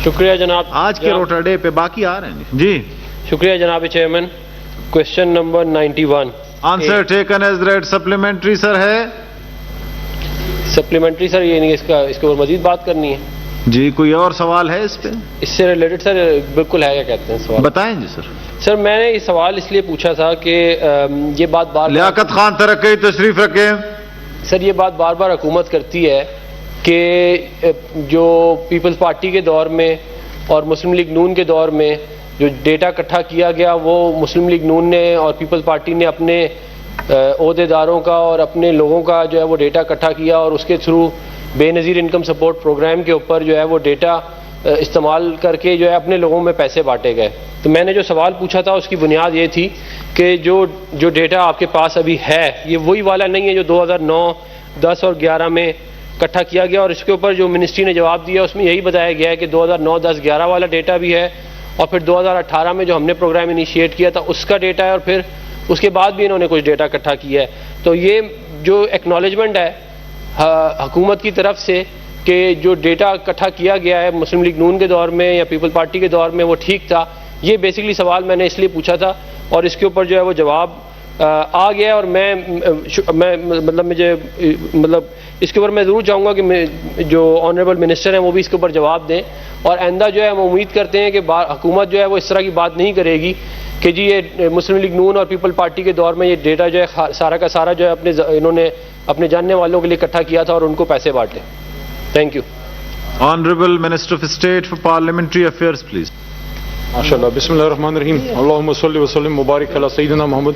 شکریہ جناب. آج کے روٹر ڈے پہ باقی آ رہے ہیں جی. شکریہ جناب chairman. Question number 91. Answer taken as read. Supplementary sir ہے؟ سپلیمنٹری سر یہ نہیں، اس کے اوپر مزید بات کرنی ہے جی. کوئی اور سوال ہے اس پہ؟ اس سے ریلیٹڈ سر بالکل ہے. کیا کہتے ہیں سوال؟ بتائیں جی سر. سر میں نے یہ سوال اس لیے پوچھا تھا کہ یہ بات بار لیاقت خان ترقی تشریف رکھیں. سر یہ بات بار بار حکومت کرتی ہے کہ جو پیپلز پارٹی کے دور میں اور مسلم لیگ نون کے دور میں جو ڈیٹا اکٹھا کیا گیا وہ مسلم لیگ نون نے اور پیپلز پارٹی نے اپنے عہدیداروں کا اور اپنے لوگوں کا جو ہے وہ ڈیٹا اکٹھا کیا اور اس کے تھرو بے نظیر انکم سپورٹ پروگرام کے اوپر جو ہے وہ ڈیٹا استعمال کر کے جو ہے اپنے لوگوں میں پیسے بانٹے گئے. تو میں نے جو سوال پوچھا تھا اس کی بنیاد یہ تھی کہ جو ڈیٹا آپ کے پاس ابھی ہے یہ وہی والا نہیں ہے جو 2009, 10 اور 11 میں اکٹھا کیا گیا, اور اس کے اوپر جو منسٹری نے جواب دیا اس میں یہی بتایا گیا ہے کہ 2009, 10, 11 والا ڈیٹا بھی ہے اور پھر 2018 میں جو ہم نے پروگرام انیشیٹ کیا تھا اس کا ڈیٹا ہے اور پھر اس کے بعد بھی انہوں نے کچھ ڈیٹا اکٹھا کیا ہے. تو یہ جو ایکنالجمنٹ ہے حکومت کی طرف سے کہ جو ڈیٹا اکٹھا کیا گیا ہے مسلم لیگ نون کے دور میں یا پیپل پارٹی کے دور میں وہ ٹھیک تھا, یہ بیسکلی سوال میں نے اس لیے پوچھا تھا اور اس کے اوپر جو ہے وہ جواب آ گیا. اور میں اس کے اوپر میں ضرور چاہوں گا کہ جو آنریبل منسٹر ہیں وہ بھی اس کے اوپر جواب دیں, اور آئندہ جو ہے ہم امید کرتے ہیں کہ حکومت جو ہے وہ اس طرح کی بات نہیں کرے گی کہ جی یہ مسلم لیگ نون اور پیپل پارٹی کے دور میں یہ ڈیٹا جو ہے سارا کا سارا جو ہے انہوں نے اپنے جاننے والوں کے لیے اکٹھا کیا تھا اور ان کو پیسے بانٹے. Thank you. Honourable minister of state for parliamentary affairs please. ماشاء اللہ. بسم اللہ الرحمن الرحیم. اللہم صلی وسلم مبارک علی سیدنا محمد.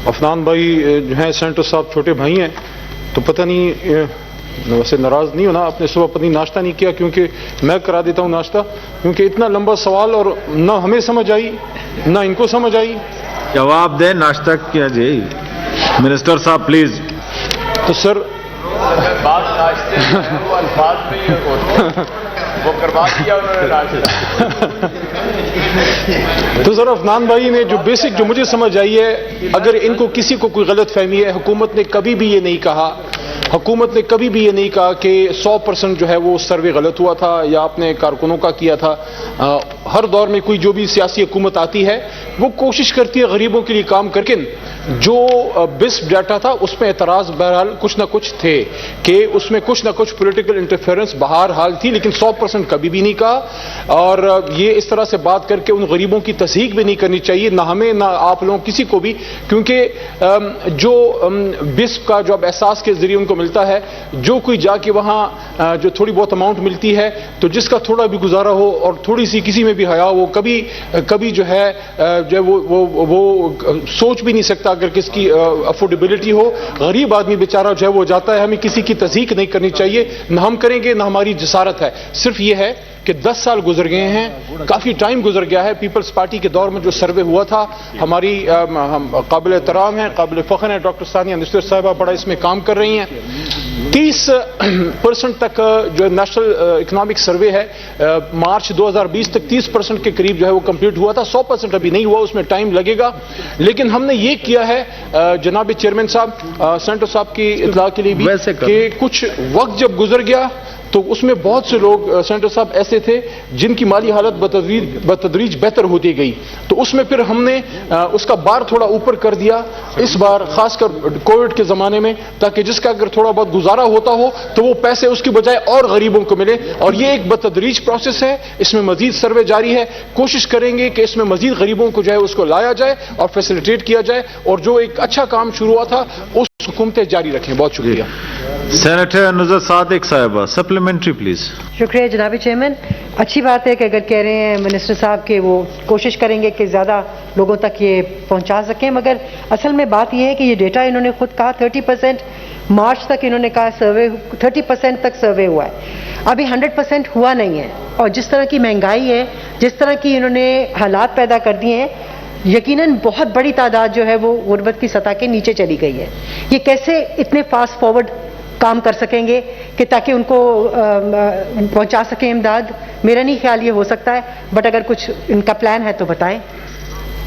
عفنان بھائی جو ہیں سینٹر صاحب چھوٹے بھائی ہیں تو پتہ نہیں ویسے ناراض نہیں ہونا, آپ نے صبح پتہ نہیں ناشتہ نہیں کیا کیونکہ میں کرا دیتا ہوں ناشتہ, کیونکہ اتنا لمبا سوال اور نہ ہمیں سمجھ آئی نہ ان کو سمجھ آئی. جواب دیں. ناشتہ کیا جی منسٹر صاحب پلیز. تو سر تو سر عفنان بھائی نے جو بیسک جو مجھے سمجھ آئی ہے, اگر ان کو کسی کو کوئی غلط فہمی ہے, حکومت نے کبھی بھی یہ نہیں کہا کہ 100% جو ہے وہ سروے غلط ہوا تھا یا اپنے کارکنوں کا کیا تھا. ہر دور میں کوئی جو بھی سیاسی حکومت آتی ہے وہ کوشش کرتی ہے غریبوں کے لیے کام کر کے. جو بسپ ڈیٹا تھا اس میں اعتراض بہرحال کچھ نہ کچھ تھے کہ اس میں کچھ نہ کچھ پولیٹیکل انٹرفیئرنس بہرحال تھی, لیکن 100% کبھی بھی نہیں کہا. اور یہ اس طرح سے بات کر کے ان غریبوں کی تصحیح بھی نہیں کرنی چاہیے, نہ ہمیں نہ آپ لوگوں کسی کو بھی, کیونکہ جو بسپ کا جو اب احساس کے ذریعے ان کو ملتا ہے, جو کوئی جا کے وہاں جو تھوڑی بہت اماؤنٹ ملتی ہے تو جس کا تھوڑا بھی گزارا ہو اور تھوڑی سی کسی میں بھی حیا ہو, کبھی جو ہے وہ سوچ بھی نہیں سکتا اگر کس کی افورڈیبلٹی ہو. غریب آدمی بیچارہ جو ہے وہ جاتا ہے. ہمیں کسی کی تصدیق نہیں کرنی چاہیے, نہ ہم کریں گے نہ ہماری جسارت ہے. صرف یہ ہے کہ 10 سال گزر گئے ہیں, کافی ٹائم گزر گیا ہے. پیپلز پارٹی کے دور میں جو سروے ہوا تھا, ہماری قابل احترام ہیں, قابل فخر ہیں ڈاکٹر ثانیہ نصیر صاحبہ, بڑا اس میں کام کر رہی ہیں. 30% تک جو نیشنل اکنامک سروے ہے مارچ 2020 تک 30% کے قریب جو ہے وہ کمپلیٹ ہوا تھا. 100% ابھی نہیں ہوا, اس میں ٹائم لگے گا. لیکن ہم نے یہ کیا ہے جناب چیئرمین صاحب, سینٹر صاحب کی اطلاع کے لیے بھی, کہ کچھ وقت جب گزر گیا تو اس میں بہت سے لوگ سینٹر صاحب ایسے تھے جن کی مالی حالت بتدریج بہتر ہوتی گئی, تو اس میں پھر ہم نے اس کا بار تھوڑا اوپر کر دیا اس بار, خاص کر کووڈ کے زمانے میں, تاکہ جس کا اگر تھوڑا بہت گزارا ہوتا ہو تو وہ پیسے اس کی بجائے اور غریبوں کو ملے. اور یہ ایک بتدریج پروسیس ہے, اس میں مزید سروے جاری ہے. کوشش کریں گے کہ اس میں مزید غریبوں کو جو ہے اس کو لایا جائے اور فیسیلیٹیٹ کیا جائے, اور جو ایک اچھا کام شروع ہوا تھا اس حکومتیں جاری رکھیں. بہت شکریہ. سینیٹر نظر صادق صاحبہ سپلیمنٹری پلیز. شکریہ جناب چیئرمین. اچھی بات ہے کہ اگر کہہ رہے ہیں منسٹر صاحب کہ وہ کوشش کریں گے کہ زیادہ لوگوں تک یہ پہنچا سکیں, مگر اصل میں بات یہ ہے کہ یہ ڈیٹا انہوں نے خود کہا 30% مارچ تک انہوں نے کہا سروے 30% تک سروے ہوا ہے, ابھی 100% ہوا نہیں ہے. اور جس طرح کی مہنگائی ہے, جس طرح کی انہوں نے حالات پیدا کر دیے ہیں, یقیناً بہت بڑی تعداد جو ہے وہ غربت کی سطح کے نیچے چلی گئی ہے. یہ کیسے اتنے فاسٹ فارورڈ کام کر سکیں گے کہ تاکہ ان کو پہنچا سکیں امداد؟ میرا نہیں خیال یہ ہو سکتا ہے, بٹ اگر کچھ ان کا پلان ہے تو بتائیں.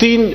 3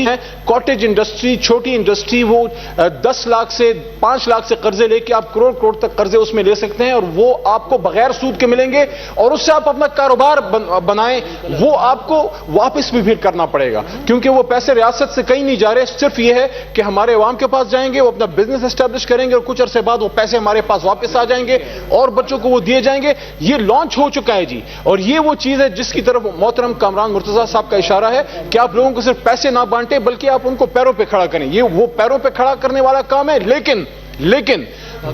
ہے کاٹیج انڈسٹری, چھوٹی انڈسٹری, وہ 10 لاکھ سے 5 لاکھ سے قرضے لے کے آپ کروڑ تک قرضے اس میں لے سکتے ہیں, اور وہ آپ کو بغیر سود کے ملیں گے, اور اس سے آپ اپنا کاروبار بنائیں. وہ آپ کو واپس بھی پھر کرنا پڑے گا, کیونکہ وہ پیسے ریاست سے کہیں نہیں جا رہے, صرف یہ ہے کہ ہمارے عوام کے پاس جائیں گے, وہ اپنا بزنس اسٹیبلش کریں گے, اور کچھ عرصے بعد وہ پیسے ہمارے پاس واپس آ جائیں گے اور بچوں کو وہ دیے جائیں گے. یہ لانچ ہو چکا ہے جی, اور یہ وہ چیز ہے جس کی طرف محترم کامران مرتضیٰ صاحب کا اشارہ ہے کہ آپ لوگوں کو صرف پیسے نہ بانٹیں بلکہ آپ ان کو پیروں پہ کھڑا کریں. یہ وہ پیروں پہ کھڑا کرنے والا کام ہے, لیکن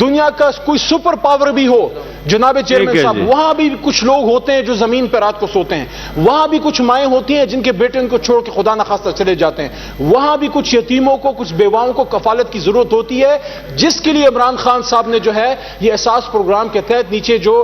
دنیا کا کوئی سپر پاور بھی ہو جناب چیئرمین صاحب, وہاں بھی کچھ لوگ ہوتے ہیں جو زمین پہ رات کو سوتے ہیں, وہاں بھی کچھ مائیں ہوتی ہیں جن کے بیٹے ان کو چھوڑ کے خدا نخواستہ چلے جاتے ہیں, وہاں بھی کچھ یتیموں کو, کچھ بیواؤں کو کفالت کی ضرورت ہوتی ہے, جس کے لیے عمران خان صاحب نے جو ہے یہ احساس پروگرام کے تحت نیچے جو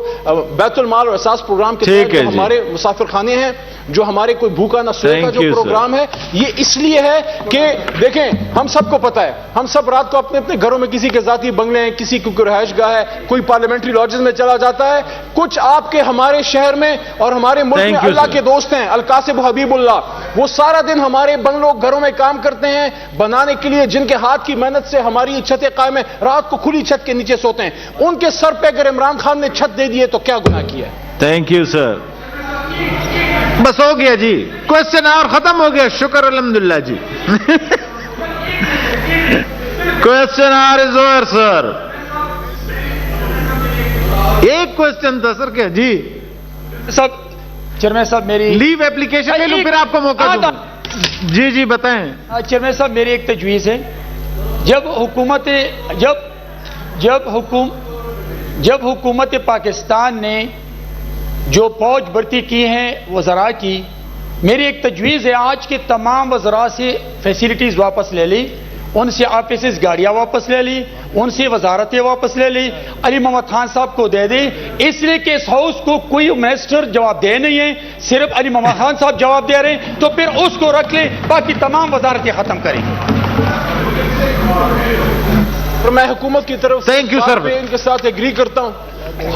بیت المال اور احساس پروگرام کے تحت جو ہمارے مسافر خانے ہیں, جو ہمارے کوئی بھوکا نہ سوئے کا جو پروگرام ہے, یہ اس لیے ہے کہ دیکھیں ہم سب کو پتا ہے, ہم سب رات کو اپنے اپنے گھروں میں کسی کے ذاتی بنگلے ہیں, کسی کی رہائش گاہ ہے, کوئی پارلیمنٹری لاجز میں چلا جاتا ہے, کچھ آپ کے ہمارے شہر میں اور ہمارے ملک میں اللہ کے دوست ہیں, القاسم حبیب اللہ, وہ سارا دن ہمارے بنگلوں گھروں میں کام کرتے ہیں بنانے کے لیے, جن کے ہاتھ کی محنت سے ہماری یہ چھتیں قائم ہیں, رات کو کھلی چھت کے نیچے سوتے ہیں, ان کے سر پہ اگر عمران خان نے چھت دے دی ہے تو کیا گناہ کیا ہے. تھینک یو سر. بس ہو گیا جی, کوشچن اور ختم ہو گیا, شکر الحمدللہ جی. کوشچن آر از اوور سر. ایک کوشچن تھا سر, کیا جی صاحب چیئرمین صاحب میری لیو ایپلیکیشن لے لوں پھر آپ کو موقع دوں. جی بتائیں. چیئرمین صاحب میری ایک تجویز ہے, جب حکومت پاکستان نے جو فوج بھرتی کی ہیں وزراء کی, میری ایک تجویز ہے آج کے تمام وزراء سے فیسلٹیز واپس لے لی, ان سے آفیسز گاڑیاں واپس لے لی, ان سے وزارتیں واپس لے لی, علی محمد خان صاحب کو دے دیں, اس لیے کہ اس ہاؤس کو کوئی منسٹر جواب دے نہیں ہے, صرف علی محمد خان صاحب جواب دے رہے ہیں, تو پھر اس کو رکھ لیں, باقی تمام وزارتیں ختم کریں. میں حکومت کی طرف تھینک یو سر ان کے ساتھ ایگری کرتا ہوں.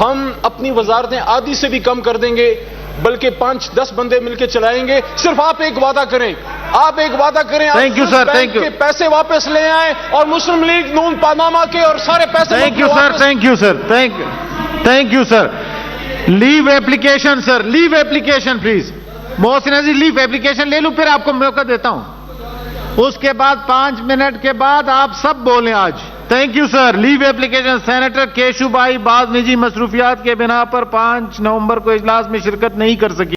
ہم اپنی وزارتیں آدھی سے بھی کم کر دیں گے, بلکہ 5-10 بندے مل کے چلائیں گے. صرف آپ ایک وعدہ کریں, thank you sir, thank you. پیسے واپس لے آئیں, اور مسلم لیگ نون پاناما کے اور سارے پیسے. Thank you sir, thank you sir, thank you sir. Leave application sir, leave application please. Mohsin Aziz leave application لے لوں پھر آپ کو موقع دیتا ہوں, اس کے بعد 5 منٹ کے بعد آپ سب بولیں آج. Thank you sir. Leave application senator کیشو بھائی بعض نجی مصروفیات کے بنا پر 5 نومبر کو اجلاس میں شرکت نہیں کر سکی.